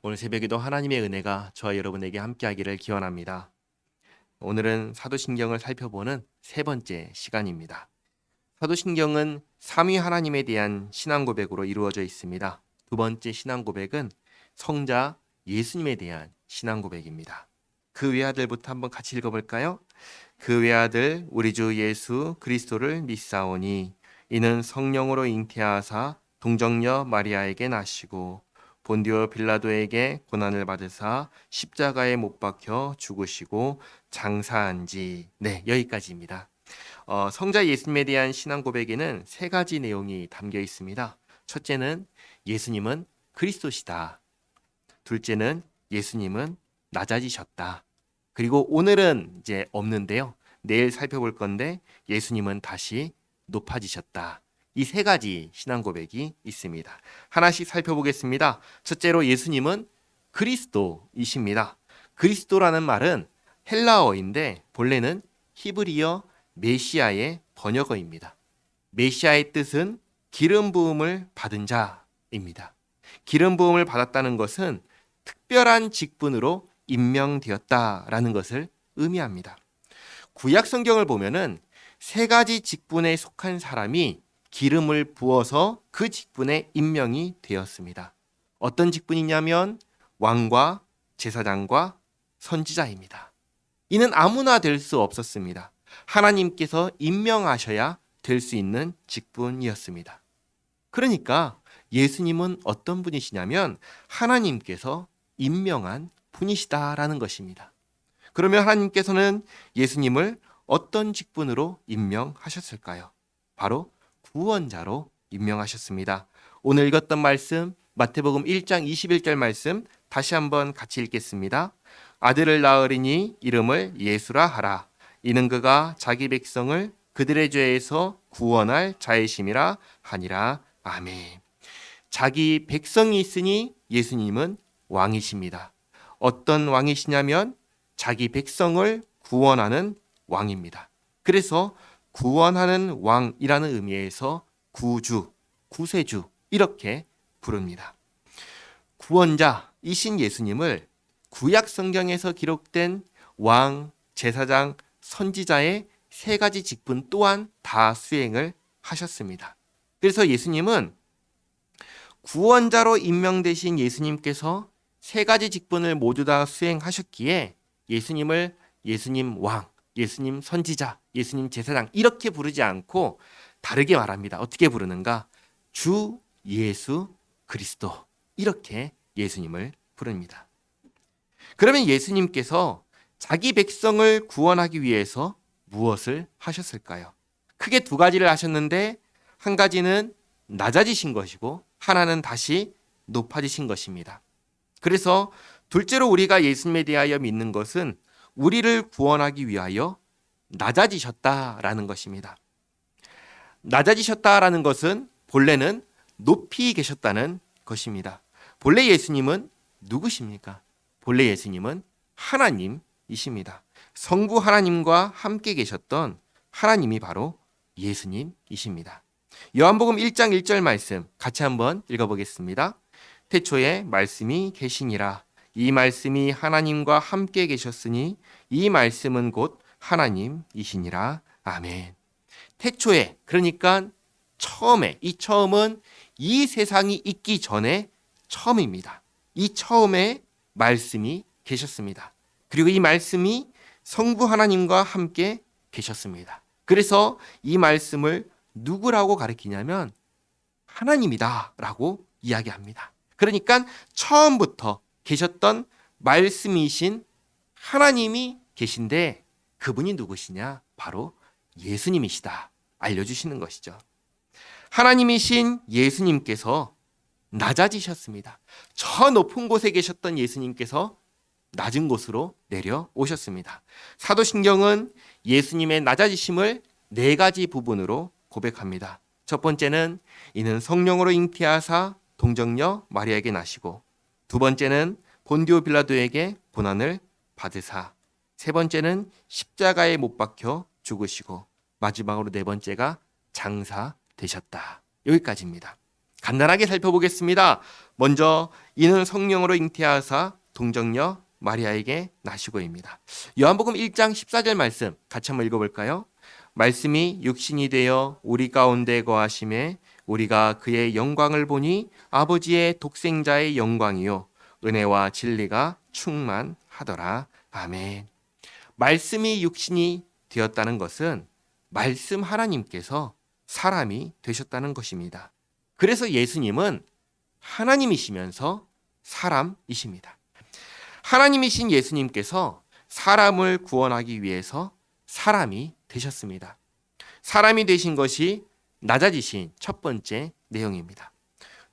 오늘 새벽에도 하나님의 은혜가 저와 여러분에게 함께하기를 기원합니다. 오늘은 사도신경을 살펴보는 세 번째 시간입니다. 사도신경은 삼위 하나님에 대한 신앙 고백으로 이루어져 있습니다. 두 번째 신앙 고백은 성자 예수님에 대한 신앙 고백입니다. 그 외아들부터 한번 같이 읽어볼까요? 그 외아들 우리 주 예수 그리스도를 믿사오니 이는 성령으로 잉태하사 동정녀 마리아에게 나시고 본디오 빌라도에게 고난을 받으사 십자가에 못 박혀 죽으시고 장사한 지 여기까지입니다. 성자 예수님에 대한 신앙 고백에는 세 가지 내용이 담겨 있습니다. 첫째는 예수님은 그리스도시다. 둘째는 예수님은 낮아지셨다. 그리고 오늘은 이제 없는데요. 내일 살펴볼 건데 예수님은 다시 높아지셨다. 이 세 가지 신앙 고백이 있습니다. 하나씩 살펴보겠습니다. 첫째로 예수님은 그리스도이십니다. 그리스도라는 말은 헬라어인데 본래는 히브리어 메시아의 번역어입니다. 메시아의 뜻은 기름 부음을 받은 자입니다. 기름 부음을 받았다는 것은 특별한 직분으로 임명되었다라는 것을 의미합니다. 구약 성경을 보면은 세 가지 직분에 속한 사람이 기름을 부어서 그 직분에 임명이 되었습니다. 어떤 직분이냐면 왕과 제사장과 선지자입니다. 이는 아무나 될 수 없었습니다. 하나님께서 임명하셔야 될 수 있는 직분이었습니다. 그러니까 예수님은 어떤 분이시냐면 하나님께서 임명한 분이시다라는 것입니다. 그러면 하나님께서는 예수님을 어떤 직분으로 임명하셨을까요? 바로 구원자로 임명하셨습니다. 오늘 읽었던 말씀 마태복음 1장 21절 말씀 다시 한번 같이 읽겠습니다. 아들을 낳으리니 이름을 예수라 하라. 이는 그가 자기 백성을 그들의 죄에서 구원할 자이심이라 하니라. 아멘. 자기 백성이 있으니 예수님은 왕이십니다. 어떤 왕이시냐면 자기 백성을 구원하는 왕입니다. 그래서 구원하는 왕이라는 의미에서 구주, 구세주 이렇게 부릅니다. 구원자이신 예수님을 구약 성경에서 기록된 왕, 제사장, 선지자의 세 가지 직분 또한 다 수행을 하셨습니다. 그래서 예수님은 구원자로 임명되신 예수님께서 세 가지 직분을 모두 다 수행하셨기에 예수님을 예수님 왕, 예수님 선지자, 예수님 제사장 이렇게 부르지 않고 다르게 말합니다. 어떻게 부르는가? 주 예수 그리스도 이렇게 예수님을 부릅니다. 그러면 예수님께서 자기 백성을 구원하기 위해서 무엇을 하셨을까요? 크게 두 가지를 하셨는데 한 가지는 낮아지신 것이고 하나는 다시 높아지신 것입니다. 그래서 둘째로 우리가 예수님에 대하여 믿는 것은 우리를 구원하기 위하여 낮아지셨다라는 것입니다. 낮아지셨다라는 것은 본래는 높이 계셨다는 것입니다. 본래 예수님은 누구십니까? 본래 예수님은 하나님이십니다. 성부 하나님과 함께 계셨던 하나님이 바로 예수님이십니다. 요한복음 1장 1절 말씀 같이 한번 읽어보겠습니다. 태초에 말씀이 계시니라. 이 말씀이 하나님과 함께 계셨으니 이 말씀은 곧 하나님이시니라. 아멘. 태초에 그러니까 처음에 이 처음은 이 세상이 있기 전에 처음입니다. 이 처음에 말씀이 계셨습니다. 그리고 이 말씀이 성부 하나님과 함께 계셨습니다. 그래서 이 말씀을 누구라고 가리키냐면 하나님이다라고 이야기합니다. 그러니까 처음부터 계셨던 말씀이신 하나님이 계신데 그분이 누구시냐? 바로 예수님이시다. 알려주시는 것이죠. 하나님이신 예수님께서 낮아지셨습니다. 저 높은 곳에 계셨던 예수님께서 낮은 곳으로 내려오셨습니다. 사도신경은 예수님의 낮아지심을 네 가지 부분으로 고백합니다. 첫 번째는 이는 성령으로 잉태하사 동정녀 마리아에게 나시고, 두 번째는 본디오 빌라도에게 고난을 받으사, 세 번째는 십자가에 못 박혀 죽으시고, 마지막으로 네 번째가 장사되셨다. 여기까지입니다. 간단하게 살펴보겠습니다. 먼저 이는 성령으로 잉태하사 동정녀 마리아에게 나시고입니다. 요한복음 1장 14절 말씀 같이 한번 읽어볼까요? 말씀이 육신이 되어 우리 가운데 거하심에 우리가 그의 영광을 보니 아버지의 독생자의 영광이요 은혜와 진리가 충만하더라. 아멘. 말씀이 육신이 되었다는 것은 말씀 하나님께서 사람이 되셨다는 것입니다. 그래서 예수님은 하나님이시면서 사람이십니다. 하나님이신 예수님께서 사람을 구원하기 위해서 사람이 되셨습니다. 사람이 되신 것이 낮아지신 첫 번째 내용입니다.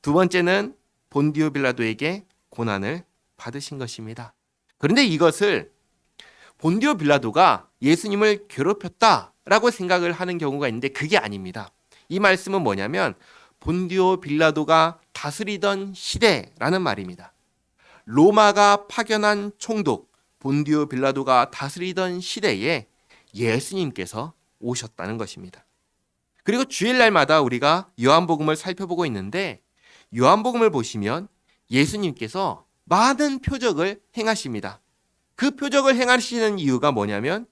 두 번째는 본디오 빌라도에게 고난을 받으신 것입니다. 그런데 이것을 본디오 빌라도가 예수님을 괴롭혔다라고 생각을 하는 경우가 있는데 그게 아닙니다. 이 말씀은 뭐냐면 본디오 빌라도가 다스리던 시대라는 말입니다. 로마가 파견한 총독 본디오 빌라도가 다스리던 시대에 예수님께서 오셨다는 것입니다. 그리고 주일날마다 우리가 요한복음을 살펴보고 있는데 요한복음을 보시면 예수님께서 많은 표적을 행하십니다. 그 표적을 행하시는 이유가 뭐냐면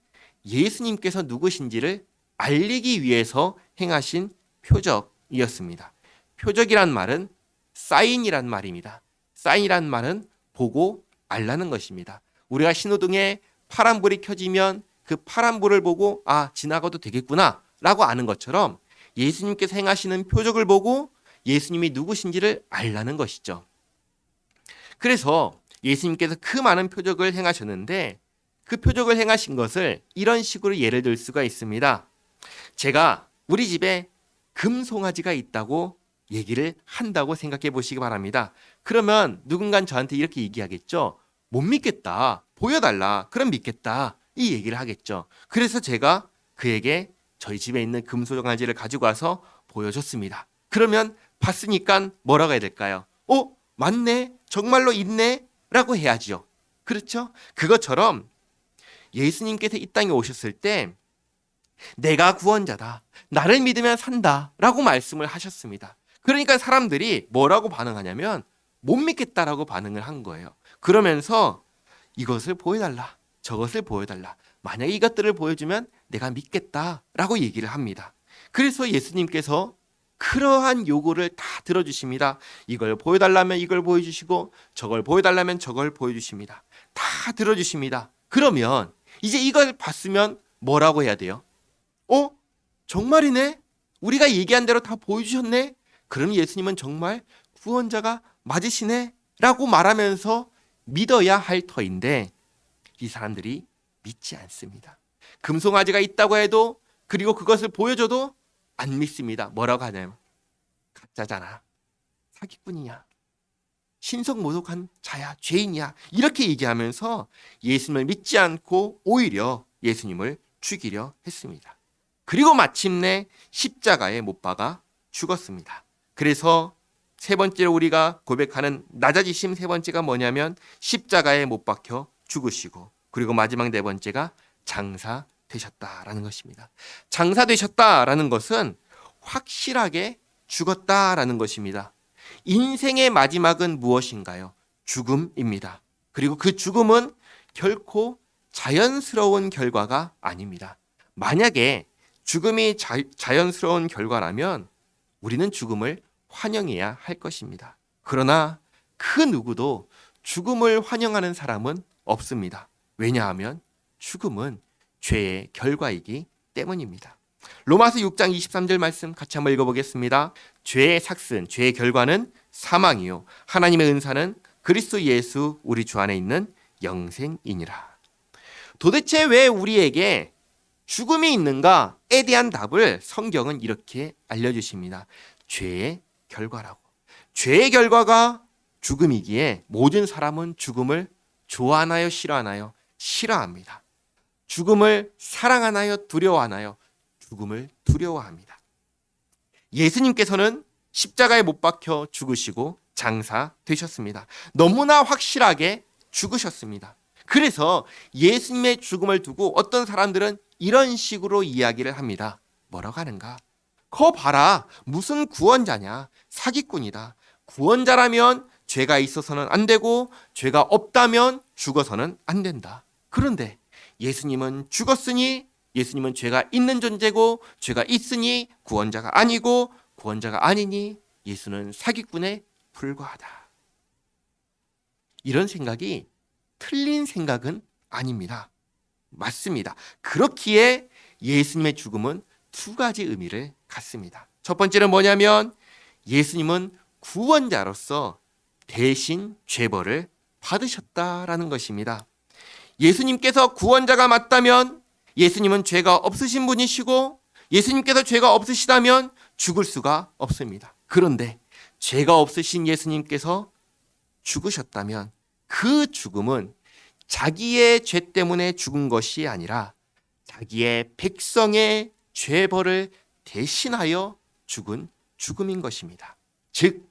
예수님께서 누구신지를 알리기 위해서 행하신 표적이었습니다. 표적이란 말은 사인이란 말입니다. 사인이란 말은 보고 알라는 것입니다. 우리가 신호등에 파란불이 켜지면 그 파란불을 보고 지나가도 되겠구나 라고 아는 것처럼 예수님께서 행하시는 표적을 보고 예수님이 누구신지를 알라는 것이죠. 그래서 예수님께서 그 많은 표적을 행하셨는데 그 표적을 행하신 것을 이런 식으로 예를 들 수가 있습니다. 제가 우리 집에 금송아지가 있다고 얘기를 한다고 생각해 보시기 바랍니다. 그러면 누군가는 저한테 이렇게 얘기하겠죠. 못 믿겠다. 보여달라. 그럼 믿겠다. 이 얘기를 하겠죠. 그래서 제가 그에게 저희 집에 있는 금송아지를 가지고 와서 보여줬습니다. 그러면 봤으니까 뭐라고 해야 될까요? 맞네. 정말로 있네. 라고 해야죠. 그렇죠? 그것처럼 예수님께서 이 땅에 오셨을 때 내가 구원자다. 나를 믿으면 산다. 라고 말씀을 하셨습니다. 그러니까 사람들이 뭐라고 반응하냐면 못 믿겠다라고 반응을 한 거예요. 그러면서 이것을 보여달라. 저것을 보여달라. 만약에 이것들을 보여주면 내가 믿겠다라고 얘기를 합니다. 그래서 예수님께서 그러한 요구를 다 들어주십니다. 이걸 보여달라면 이걸 보여주시고 저걸 보여달라면 저걸 보여주십니다. 다 들어주십니다. 그러면 이제 이걸 봤으면 뭐라고 해야 돼요? 정말이네? 우리가 얘기한 대로 다 보여주셨네? 그럼 예수님은 정말 구원자가 맞으시네? 라고 말하면서 믿어야 할 터인데 이 사람들이 믿지 않습니다. 금송아지가 있다고 해도 그리고 그것을 보여줘도 안 믿습니다. 뭐라고 하냐면 가짜잖아. 사기꾼이냐. 신성모독한 자야. 죄인이야. 이렇게 얘기하면서 예수님을 믿지 않고 오히려 예수님을 죽이려 했습니다. 그리고 마침내 십자가에 못 박아 죽었습니다. 그래서 세 번째로 우리가 고백하는 낮아지심 세 번째가 뭐냐면 십자가에 못 박혀 죽으시고 그리고 마지막 네 번째가 장사되셨다라는 것입니다. 장사되셨다라는 것은 확실하게 죽었다라는 것입니다. 인생의 마지막은 무엇인가요? 죽음입니다. 그리고 그 죽음은 결코 자연스러운 결과가 아닙니다. 만약에 죽음이 자연스러운 결과라면 우리는 죽음을 환영해야 할 것입니다. 그러나 그 누구도 죽음을 환영하는 사람은 없습니다. 왜냐하면 죽음은 죄의 결과이기 때문입니다. 로마서 6장 23절 말씀 같이 한번 읽어보겠습니다. 죄의 삭슨, 죄의 결과는 사망이요 하나님의 은사는 그리스도 예수 우리 주 안에 있는 영생이니라. 도대체 왜 우리에게 죽음이 있는가에 대한 답을 성경은 이렇게 알려주십니다. 죄의 결과라고. 죄의 결과가 죽음이기에 모든 사람은 죽음을 좋아하나요? 싫어하나요? 싫어합니다. 죽음을 사랑하나요? 두려워하나요? 죽음을 두려워합니다. 예수님께서는 십자가에 못 박혀 죽으시고 장사되셨습니다. 너무나 확실하게 죽으셨습니다. 그래서 예수님의 죽음을 두고 어떤 사람들은 이런 식으로 이야기를 합니다. 뭐라고 하는가? 거 봐라. 무슨 구원자냐. 사기꾼이다. 구원자라면 죄가 있어서는 안 되고 죄가 없다면 죽어서는 안 된다. 그런데 예수님은 죽었으니 예수님은 죄가 있는 존재고 죄가 있으니 구원자가 아니고 구원자가 아니니 예수는 사기꾼에 불과하다. 이런 생각이 틀린 생각은 아닙니다. 맞습니다. 그렇기에 예수님의 죽음은 두 가지 의미를 갖습니다. 첫 번째는 뭐냐면 예수님은 구원자로서 대신 죄벌을 받으셨다라는 것입니다. 예수님께서 구원자가 맞다면 예수님은 죄가 없으신 분이시고 예수님께서 죄가 없으시다면 죽을 수가 없습니다. 그런데 죄가 없으신 예수님께서 죽으셨다면 그 죽음은 자기의 죄 때문에 죽은 것이 아니라 자기의 백성의 죄벌을 대신하여 죽은 죽음인 것입니다. 즉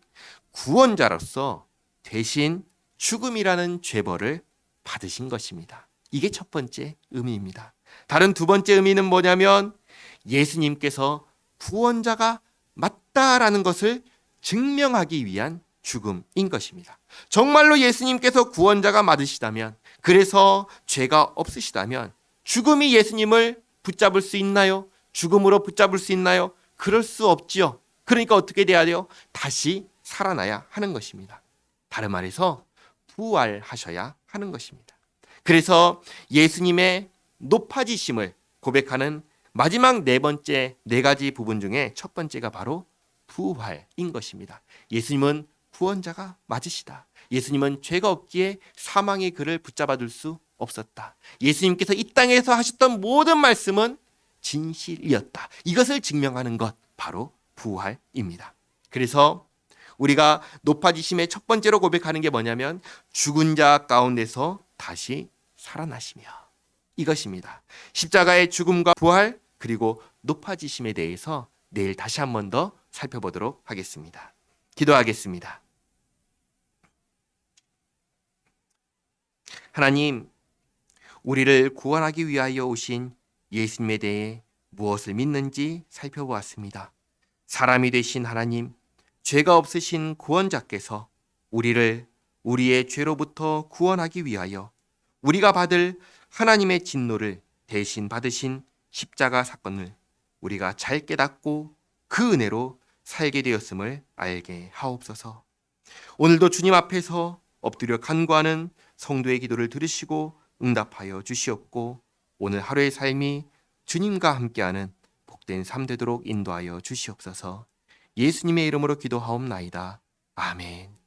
구원자로서 대신 죽음이라는 죄벌을 받으신 것입니다. 이게 첫 번째 의미입니다. 다른 두 번째 의미는 뭐냐면 예수님께서 구원자가 맞다라는 것을 증명하기 위한 죽음인 것입니다. 정말로 예수님께서 구원자가 맞으시다면, 그래서 죄가 없으시다면 죽음이 예수님을 붙잡을 수 있나요? 죽음으로 붙잡을 수 있나요? 그럴 수 없지요. 그러니까 어떻게 돼야 돼요? 다시 살아나야 하는 것입니다. 다른 말해서 부활하셔야 하는 것입니다. 그래서 예수님의 높아지심을 고백하는 마지막 네 가지 부분 중에 첫 번째가 바로 부활인 것입니다. 예수님은 구원자가 맞으시다. 예수님은 죄가 없기에 사망의 그를 붙잡아둘 수 없었다. 예수님께서 이 땅에서 하셨던 모든 말씀은 진실이었다. 이것을 증명하는 것 바로 부활입니다. 그래서 우리가 높아지심의 첫 번째로 고백하는 게 뭐냐면 죽은 자 가운데서 다시 살아나시며, 이것입니다. 십자가의 죽음과 부활 그리고 높아지심에 대해서 내일 다시 한 번 더 살펴보도록 하겠습니다. 기도하겠습니다. 하나님, 우리를 구원하기 위하여 오신 예수님에 대해 무엇을 믿는지 살펴보았습니다. 사람이 되신 하나님, 죄가 없으신 구원자께서 우리를 우리의 죄로부터 구원하기 위하여 우리가 받을 하나님의 진노를 대신 받으신 십자가 사건을 우리가 잘 깨닫고 그 은혜로 살게 되었음을 알게 하옵소서. 오늘도 주님 앞에서 엎드려 간구하는 성도의 기도를 들으시고 응답하여 주시옵고 오늘 하루의 삶이 주님과 함께하는 복된 삶 되도록 인도하여 주시옵소서. 예수님의 이름으로 기도하옵나이다. 아멘.